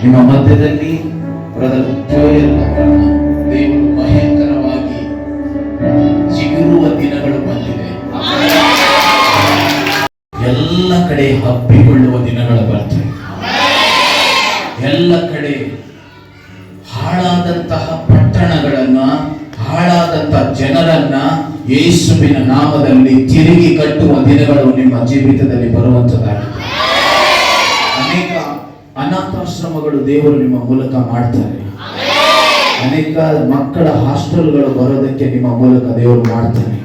ನಿಮ್ಮ ಮಧ್ಯದಲ್ಲಿ brother Joel ಅವರನ್ನು ದೇವರು ಭಯಂಕರವಾಗಿ ಚಿಗುರುವ ದಿನಗಳು ಬಂದಿದೆ. ಎಲ್ಲ ಕಡೆ ಹಬ್ಬಿಕೊಳ್ಳುವ ದಿನಗಳು ಬರ್ತವೆ. ಎಲ್ಲ ಕಡೆ ಹಾಳಾದಂತಹ ಪಟ್ಟಣಗಳನ್ನ, ಹಾಳಾದಂತಹ ಜನರನ್ನ ಯೇಸುವಿನ ನಾಮದಲ್ಲಿ ತಿರುಗಿ ಕಟ್ಟುವ ದಿನಗಳು ನಿಮ್ಮ ಜೀವಿತದಲ್ಲಿ ಬರುವಂತದ್ದಾಗಿದೆ. ಅನೇಕ ಅನಾಥಾಶ್ರಮಗಳು ದೇವರು ನಿಮ್ಮ ಮೂಲಕ ಮಾಡ್ತಾರೆ. ಅನೇಕ ಮಕ್ಕಳ ಹಾಸ್ಟೆಲ್ಗಳು ಬರೋದಕ್ಕೆ ನಿಮ್ಮ ಮೂಲಕ ದೇವರು ಮಾಡ್ತಾರೆ.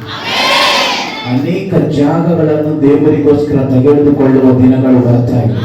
ಅನೇಕ ಜಾಗಗಳನ್ನು ದೇವರಿಗೋಸ್ಕರ ತೆಗೆದುಕೊಳ್ಳುವ ದಿನಗಳು ಬರ್ತಾ ಇವೆ.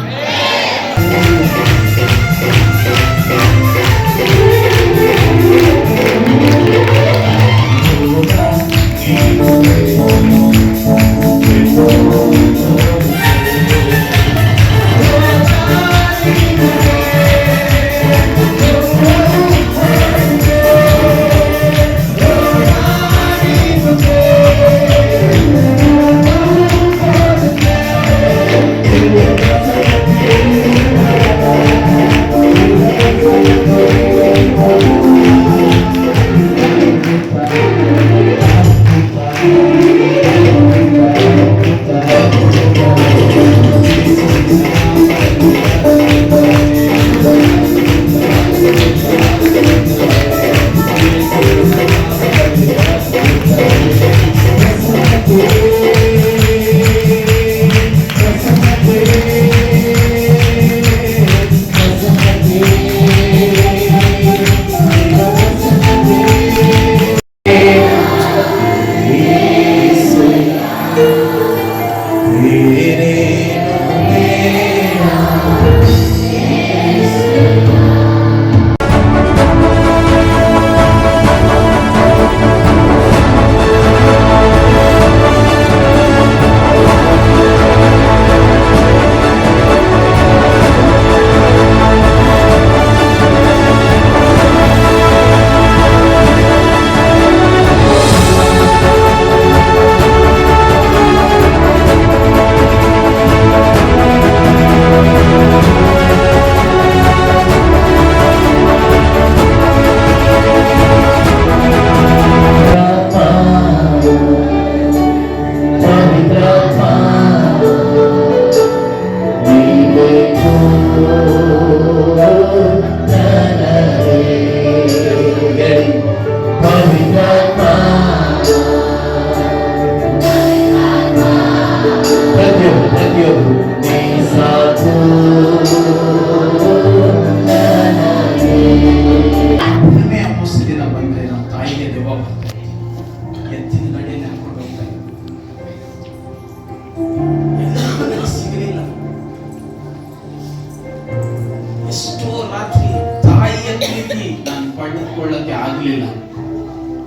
ಪಡೆದುಕೊಳ್ಳಕ್ಕೆ ಆಗಲಿಲ್ಲ.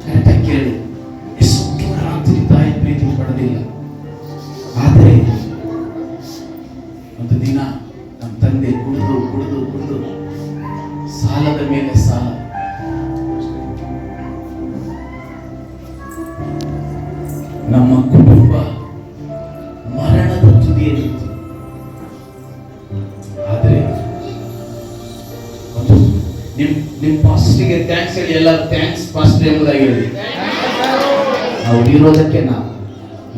ಕರೆಕ್ಟಾಗಿ ಕೇಳಿ, ಎಷ್ಟು ರಾತ್ರಿ ತಾಯಿ ಪ್ರೀತಿ ಪಡೆದಿಲ್ಲ. ಆದರೆ ಒಂದು ದಿನ ನಮ್ಮ ತಂದೆ ಕುಡಿದು ಕುಡಿದು ಕುಡಿದು ಸಾಲದ ಮೇಲೆ ಸಾಲ, ನಮ್ಮ ಕುಟುಂಬ ಮರಣದ ತುದಿಯಲ್ಲಿತ್ತು. ಆದರೆ ನಿಮ್ ಪಾಸ್ಟರ್ಗೆ ಥ್ಯಾಂಕ್ಸ್ ಹೇಳಿ, ಎಲ್ಲರೂ ಥ್ಯಾಂಕ್ಸ್ ಪಾಸ್ಟರ್ ಎಂಬುದಾಗಿ ಹೇಳಿ. ನಾವು ಇರೋದಕ್ಕೆ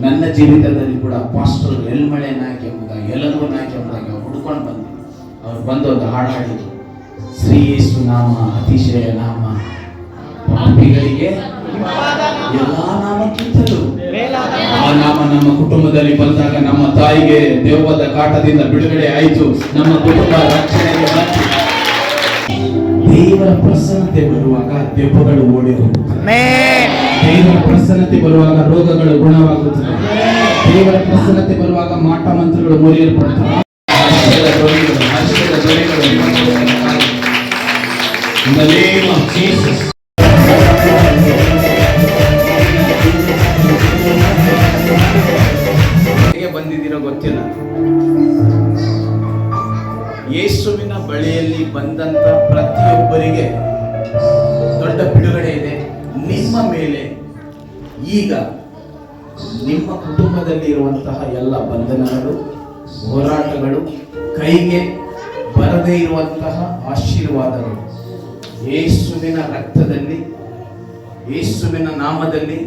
ನನ್ನ ಜೀವಿತದಲ್ಲಿ ಕೂಡ ಪಾಸ್ಟರ್ ಎಲ್ಮಳೆ ನಾಯಕ ಎಂಬುದಾಗಿ, ಎಲ್ಲರೂ ನಾಯಕ ಎಂಬುದಾಗಿ ಹುಡ್ಕೊಂಡು ಬಂದು ಅವ್ರು ಬಂದು ಒಂದು ಹಾಡು ಹಾಡಿದ್ರು. ಶ್ರೀ ಯೇಸು ನಾಮ ಅತಿಶಯ ನಾಮ, ಪಾಪಿಗಳಿಗೆ ಎಲ್ಲಾ ನಾಮಕ್ಕಿಂತಲೂ ಆ ನಾಮ ನಮ್ಮ ಕುಟುಂಬದಲ್ಲಿ ಬಂದಾಗ ನಮ್ಮ ತಾಯಿಗೆ ದೆವ್ವದ ಕಾಟದಿಂದ ಬಿಡುಗಡೆ ಆಯಿತು. ನಮ್ಮ ಕುಟುಂಬ ರಕ್ಷಣೆಗೆ ಬಂತು. ದೇವರ ಪ್ರಸನ್ನತೆ ಬರುವಾಗ ದೆವ್ವಗಳು ಓಡಿ ಹೋಗುತ್ತವೆ. ದೇವರ ಪ್ರಸನ್ನತೆ ಬರುವಾಗ ರೋಗಗಳು ಗುಣವಾಗುತ್ತವೆ. ದೇವರ ಪ್ರಸನ್ನತೆ ಬರುವಾಗ ಮಾಟ ಮಂತ್ರಗಳು ಮುರಿಯಲ್ಪಡುತ್ತವೆ. In the name of Jesus. ಹೇಗೆ ಬಂದಿದ್ದೀರೋ ಗೊತ್ತಿಲ್ಲ. ಯೇಸುವಿನ ಬಳಿಯಲ್ಲಿ ಬಂದಂತ ಪ್ರತಿಯೊಬ್ಬರಿಗೆ ದೊಡ್ಡ ಬಿಡುಗಡೆ ಇದೆ. ನಿಮ್ಮ ಮೇಲೆ ಈಗ ನಿಮ್ಮ ಕುಟುಂಬದಲ್ಲಿ ಇರುವಂತಹ ಎಲ್ಲ ಬಂಧನಗಳು, ಹೋರಾಟಗಳು ಕೈಗೆ ಬರದೇ ಇರುವಂತಹ ಆಶೀರ್ವಾದಗಳು ಯೇಸುವಿನ ರಕ್ತದಲ್ಲಿ, ಯೇಸುವಿನ ನಾಮದಲ್ಲಿ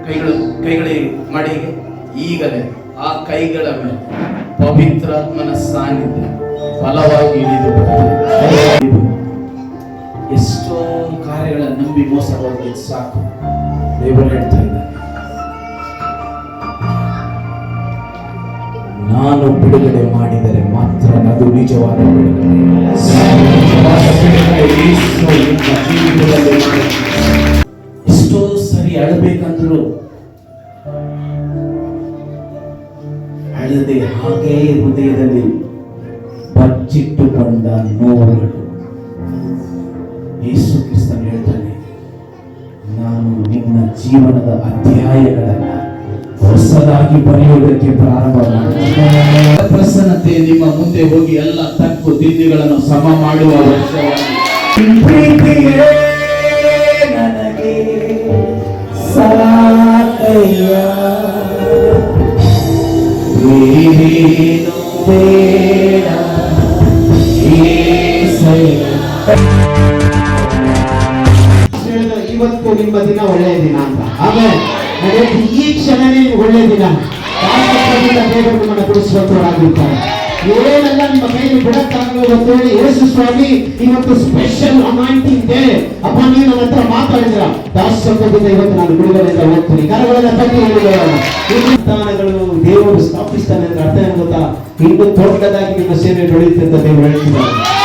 ಕೈಗಳಿಗೆ ಮಾಡಿ ಈಗಲೇ ಆ ಕೈಗಳ ಮೇಲೆ ಪವಿತ್ರಾತ್ಮನ ಸಾನ್ನಿಧ್ಯ ಬಲವಾಗಿ ಇಳಿದು ಬರುತ್ತದೆ. ಎಷ್ಟೋ ಕಾರ್ಯಗಳ ನಂಬಿ ಮೋಸ ಹೋಗೋದು ಸಾಕು. ದೇವರು ಹೇಳ್ತಾ ಇದ್ದಾನೆ, ನಾನು ಬಿಡುಗಡೆ ಮಾಡಿದರೆ ಮಾತ್ರ ಅದು ನಿಜವಾದ ಬಿಡುಗಡೆ. ಎಷ್ಟೋ ಸರಿ ಅಳಬೇಕಂದ್ರು ಅಳದೆ ಹಾಗೇ ಹೃದಯದಲ್ಲಿ ಬಚ್ಚಿಟ್ಟುಕೊಂಡ ನೋವುಗಳು. ಯೇಸು ಕ್ರಿಸ್ತನು ಹೇಳ್ತಾನೆ, ನಾನು ನಿನ್ನ ಜೀವನದ ಅಧ್ಯಾಯಗಳನ್ನು ಹೊಸದಾಗಿ ಬರೆಯುವುದಕ್ಕೆ ಪ್ರಾರಂಭ ಮಾಡಿದ್ದೇನೆ. ಪ್ರಸನ್ನತೆ ನಿಮ್ಮ ಮುಂದೆ ಹೋಗಿ ಎಲ್ಲ ತಪ್ಪು ತಿಂಡಿಗಳನ್ನು ಸಮ ಮಾಡುವ ವರ್ಷವಾಗಿ ನನಗೆ ಸಾಕಯ್ಯ, ಬೇರೇನು ಬೇಡ యేసయ్య. ಇವತ್ತು ನಿಮ್ಮ ದಿನ ಒಳ್ಳೆಯ ದಿನ ಅಂತ. ಆಮೇಲೆ ಈ ಕ್ಷಣನೇ ಒಳ್ಳೆಯ ದಿನ. ದೇವರು ನಿಮ್ಮನ್ನು ಬಿಡಿಸುವಂತವರಾಗಿರ್ತಾರೆ. ಏನೆಲ್ಲ ನಿಮ್ಮ ಕೈಯಲ್ಲಿ ಬಿಡಕ್ಕಾಗಲ್ಲ ಅಂತೇಳಿ ಯೇಸು ಸ್ವಾಮಿ ಇವತ್ತು ಸ್ಪೆಷಲ್ ಅನಾಯಿಂಟಿಂಗ್ ಡೇ ಅಪ್ಪ, ನೀವು ನನ್ನ ಹತ್ರ ಮಾತಾಡಿದ್ರ ದಾಸತ್ವದಿಂದ ಇವತ್ತು ನಾನು ಬಿಡುಗಡೆಯಿಂದ ಹೋಗ್ತೀನಿ. ಕರಗಳೆಲ್ಲ ತಟ್ಟಿ ಸ್ಥಾನಗಳು ದೇವರು ಸ್ಥಾಪಿಸ್ತಾನೆ ಅಂದ್ರೆ ಅರ್ಥ ಏನು ಗೊತ್ತಾ? ಇನ್ನು ದೊಡ್ಡದಾಗಿ ನಿಮ್ಮ ಸೇವೆ ಬೆಳೆಯುತ್ತೆ ಅಂತ ದೇವರು ಹೇಳ್ತಿದ್ದಾರೆ.